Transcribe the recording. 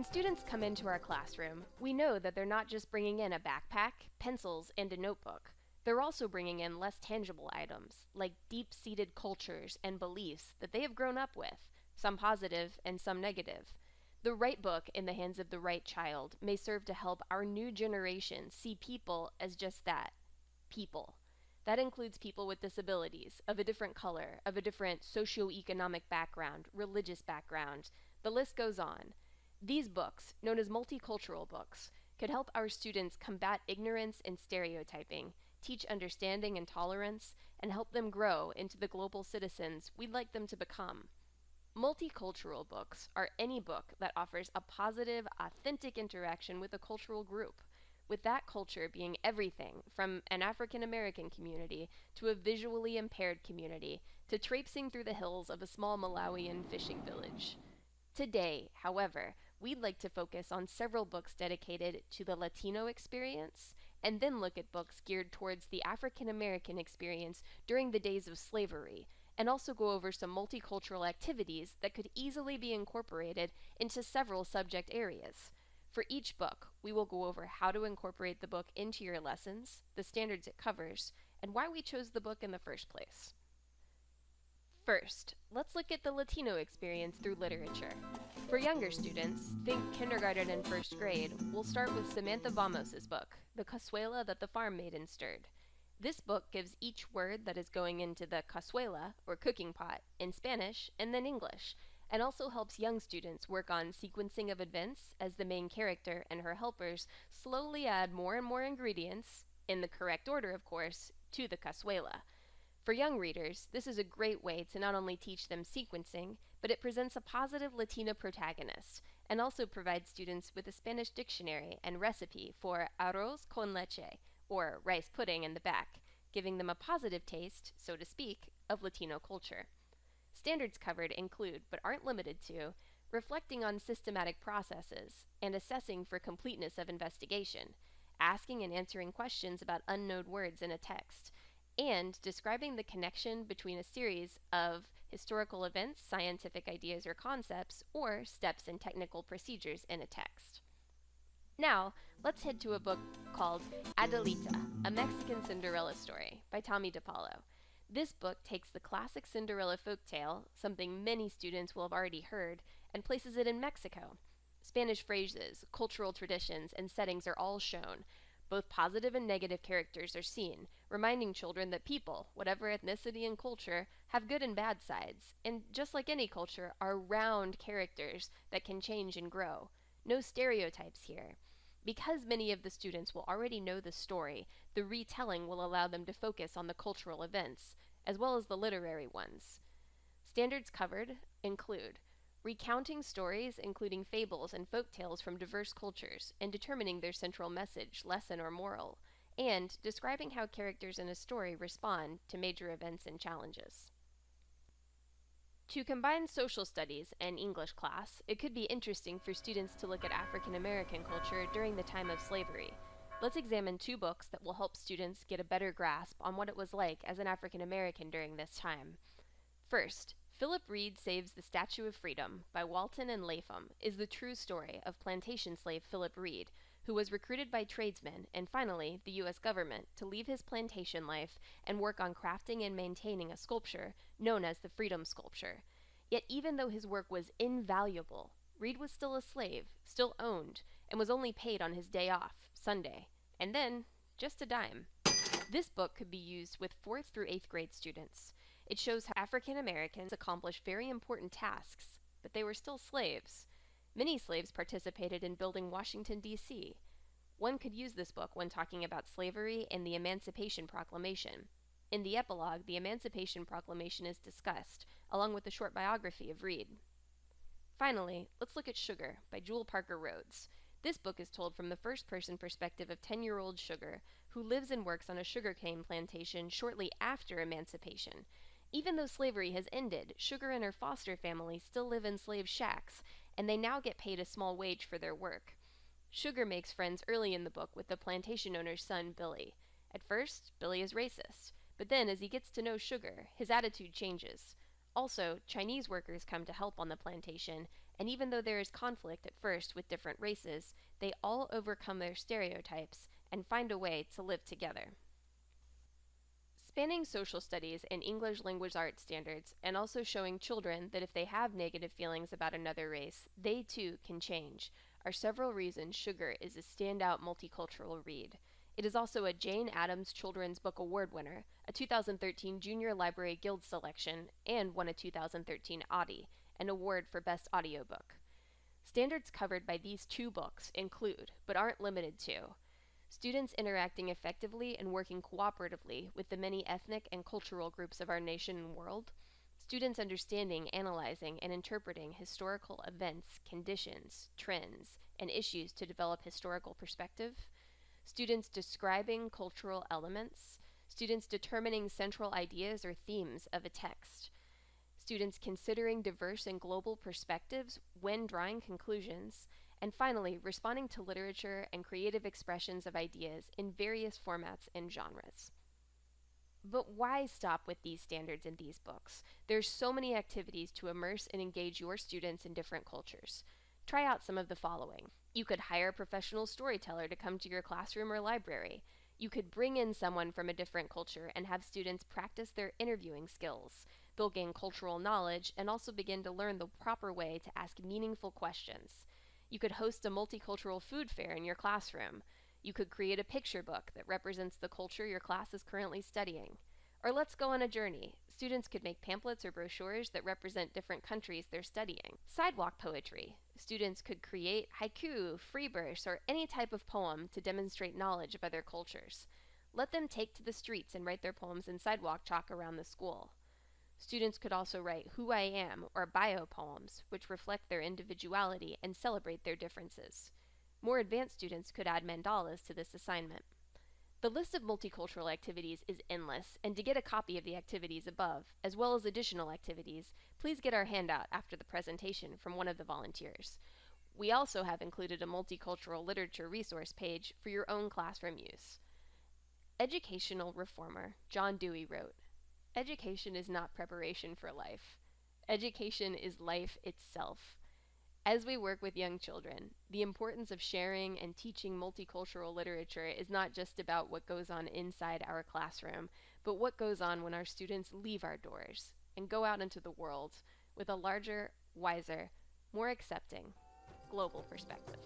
When students come into our classroom, we know that they're not just bringing in a backpack, pencils, and a notebook. They're also bringing in less tangible items, like deep-seated cultures and beliefs that they have grown up with, some positive and some negative. The right book in the hands of the right child may serve to help our new generation see people as just that, people. That includes people with disabilities, of a different color, of a different socioeconomic background, religious background. The list goes on. These books, known as multicultural books, could help our students combat ignorance and stereotyping, teach understanding and tolerance, and help them grow into the global citizens we'd like them to become. Multicultural books are any book that offers a positive, authentic interaction with a cultural group, with that culture being everything from an African American community to a visually impaired community to traipsing through the hills of a small Malawian fishing village. Today, however, we'd like to focus on several books dedicated to the Latino experience, and then look at books geared towards the African American experience during the days of slavery, and also go over some multicultural activities that could easily be incorporated into several subject areas. For each book, we will go over how to incorporate the book into your lessons, the standards it covers, and why we chose the book in the first place. First, let's look at the Latino experience through literature. For younger students, think kindergarten and first grade, we'll start with Samantha Vamos's book, The Cazuela That the Farm Maiden Stirred. This book gives each word that is going into the cazuela, or cooking pot, in Spanish and then English, and also helps young students work on sequencing of events as the main character and her helpers slowly add more and more ingredients, in the correct order of course, to the cazuela. For young readers, this is a great way to not only teach them sequencing, but it presents a positive Latina protagonist, and also provides students with a Spanish dictionary and recipe for arroz con leche, or rice pudding in the back, giving them a positive taste, so to speak, of Latino culture. Standards covered include, but aren't limited to, reflecting on systematic processes and assessing for completeness of investigation, asking and answering questions about unknown words in a text, and describing the connection between a series of historical events, scientific ideas or concepts, or steps and technical procedures in a text. Now, let's head to a book called Adelita, A Mexican Cinderella Story by Tommy DePaulo. This book takes the classic Cinderella folktale, something many students will have already heard, and places it in Mexico. Spanish phrases, cultural traditions, and settings are all shown. Both positive and negative characters are seen, reminding children that people, whatever ethnicity and culture, have good and bad sides, and just like any culture, are round characters that can change and grow. No stereotypes here. Because many of the students will already know the story, the retelling will allow them to focus on the cultural events, as well as the literary ones. Standards covered include recounting stories including fables and folk tales from diverse cultures and determining their central message, lesson, or moral, and describing how characters in a story respond to major events and challenges. To combine social studies and English class, it could be interesting for students to look at African American culture during the time of slavery. Let's examine two books that will help students get a better grasp on what it was like as an African American during this time. First, Philip Reed Saves the Statue of Freedom by Walton and Lapham is the true story of plantation slave Philip Reed, who was recruited by tradesmen and finally the U.S. government to leave his plantation life and work on crafting and maintaining a sculpture known as the Freedom Sculpture. Yet even though his work was invaluable, Reed was still a slave, still owned, and was only paid on his day off, Sunday, and then just a dime. This book could be used with 4th through 8th grade students. It shows how African Americans accomplished very important tasks, but they were still slaves. Many slaves participated in building Washington, D.C. One could use this book when talking about slavery and the Emancipation Proclamation. In the epilogue, the Emancipation Proclamation is discussed, along with a short biography of Reed. Finally, let's look at Sugar by Jewel Parker Rhodes. This book is told from the first-person perspective of 10-year-old Sugar, who lives and works on a sugarcane plantation shortly after emancipation. Even though slavery has ended, Sugar and her foster family still live in slave shacks, and they now get paid a small wage for their work. Sugar makes friends early in the book with the plantation owner's son, Billy. At first, Billy is racist, but then as he gets to know Sugar, his attitude changes. Also, Chinese workers come to help on the plantation, And even though there is conflict at first with different races, they all overcome their stereotypes and find a way to live together. Spanning social studies and English language arts standards, and also showing children that if they have negative feelings about another race, they too can change, are several reasons Sugar is a standout multicultural read. It is also a Jane Addams Children's Book Award winner, a 2013 Junior Library Guild selection, and won a 2013 Audie, an award for Best Audiobook. Standards covered by these two books include, but aren't limited to, students interacting effectively and working cooperatively with the many ethnic and cultural groups of our nation and world, students understanding, analyzing, and interpreting historical events, conditions, trends, and issues to develop historical perspective, students describing cultural elements, students determining central ideas or themes of a text, students considering diverse and global perspectives when drawing conclusions, and finally, responding to literature and creative expressions of ideas in various formats and genres. But why stop with these standards in these books? There's so many activities to immerse and engage your students in different cultures. Try out some of the following. You could hire a professional storyteller to come to your classroom or library. You could bring in someone from a different culture and have students practice their interviewing skills. They'll gain cultural knowledge and also begin to learn the proper way to ask meaningful questions. You could host a multicultural food fair in your classroom. You could create a picture book that represents the culture your class is currently studying. Or let's go on a journey. Students could make pamphlets or brochures that represent different countries they're studying. Sidewalk poetry. Students could create haiku, free verse, or any type of poem to demonstrate knowledge of other cultures. Let them take to the streets and write their poems in sidewalk chalk around the school. Students could also write Who I Am or bio poems, which reflect their individuality and celebrate their differences. More advanced students could add mandalas to this assignment. The list of multicultural activities is endless, and to get a copy of the activities above, as well as additional activities, please get our handout after the presentation from one of the volunteers. We also have included a multicultural literature resource page for your own classroom use. Educational reformer John Dewey wrote, "Education is not preparation for life. Education is life itself." As we work with young children, the importance of sharing and teaching multicultural literature is not just about what goes on inside our classroom, but what goes on when our students leave our doors and go out into the world with a larger, wiser, more accepting, global perspective.